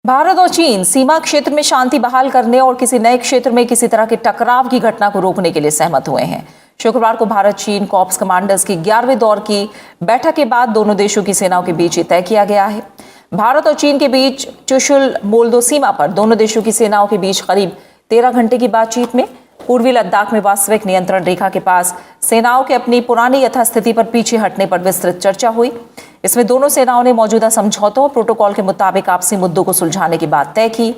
भारत और चीन सीमा क्षेत्र में शांति बहाल करने और किसी नए क्षेत्र में किसी तरह के टकराव की घटना को रोकने के लिए सहमत हुए हैं। शुक्रवार को भारत चीन कॉर्प्स कमांडर्स की 11वें दौर की बैठक के बाद दोनों देशों की सेनाओं के बीच ये तय किया गया है। भारत और चीन के बीच चुशुल मोल्दो सीमा पर दोनों देशों की सेनाओं के बीच करीब 13 घंटे की बातचीत में पूर्वी लद्दाख में वास्तविक नियंत्रण रेखा के पास सेनाओं के अपनी पुरानी यथास्थिति पर पीछे हटने पर विस्तृत चर्चा हुई। इसमें दोनों सेनाओं ने मौजूदा समझौतों और प्रोटोकॉल के मुताबिक आपसी मुद्दों को सुलझाने की बात तय की।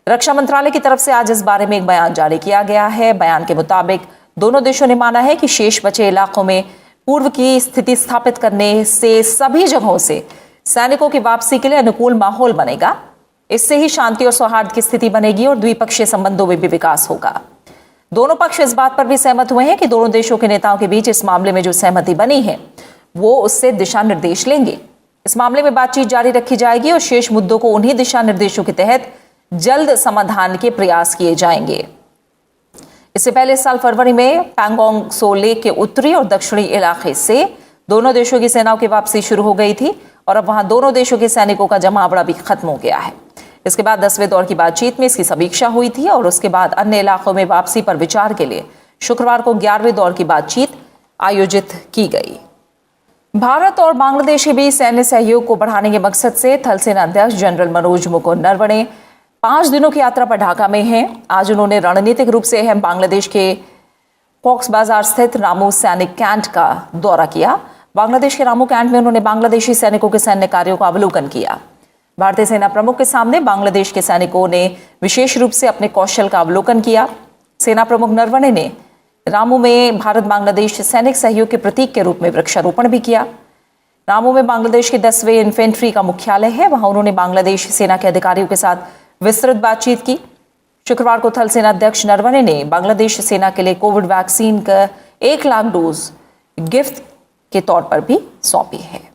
रक्षा मंत्रालय की तरफ से आज इस बारे में एक बयान जारी किया गया है। बयान के मुताबिक दोनों देशों ने माना है कि शेष बचे इलाकों में पूर्व की स्थिति स्थापित करने से सभी जगहों से सैनिकों की वापसी के लिए अनुकूल माहौल बनेगा। इससे ही शांति और सौहार्द की स्थिति बनेगी और द्विपक्षीय संबंधों में भी विकास होगा। दोनों पक्ष इस बात पर भी सहमत हुए हैं कि दोनों देशों के नेताओं के बीच इस मामले में जो सहमति बनी है वो उससे दिशा निर्देश लेंगे। इस मामले में बातचीत जारी रखी जाएगी और शेष मुद्दों को उन्हीं दिशा निर्देशों के तहत जल्द समाधान के प्रयास किए जाएंगे। इससे पहले इस साल फरवरी में पैंगोंग सो लेक के उत्तरी और दक्षिणी इलाके से दोनों देशों की सेनाओं की वापसी शुरू हो गई थी और अब वहां दोनों देशों के सैनिकों का जमावड़ा भी खत्म हो गया है। इसके बाद 10वें दौर की बातचीत में इसकी समीक्षा हुई थी और उसके बाद अन्य इलाकों में वापसी पर विचार के लिए शुक्रवार को 11वें दौर की बातचीत आयोजित की गई। भारत और बांग्लादेश के बीच सैन्य सहयोग को बढ़ाने के मकसद से थल सेना अध्यक्ष जनरल मनोज मुकुंद नरवणे 5 दिनों की यात्रा पर ढाका में हैं। आज उन्होंने रणनीतिक रूप से अहम बांग्लादेश के कॉक्स बाजार स्थित रामू सैनिक कैंट का दौरा किया। बांग्लादेश के रामू कैंट में उन्होंने बांग्लादेशी सैनिकों के सैन्य कार्यों का अवलोकन किया। भारतीय सेना प्रमुख के सामने बांग्लादेश के सैनिकों ने विशेष रूप से अपने कौशल का अवलोकन किया। सेना प्रमुख नरवणे ने रामू में भारत बांग्लादेश सैनिक सहयोग के प्रतीक के रूप में वृक्षारोपण भी किया। रामू में बांग्लादेश के 10वें इन्फेंट्री का मुख्यालय है। वहां उन्होंने बांग्लादेश सेना के अधिकारियों के साथ विस्तृत बातचीत की। शुक्रवार को थल सेना अध्यक्ष नरवणे ने बांग्लादेश सेना के लिए कोविड वैक्सीन का 1 लाख डोज गिफ्ट के तौर पर भी सौंपी है।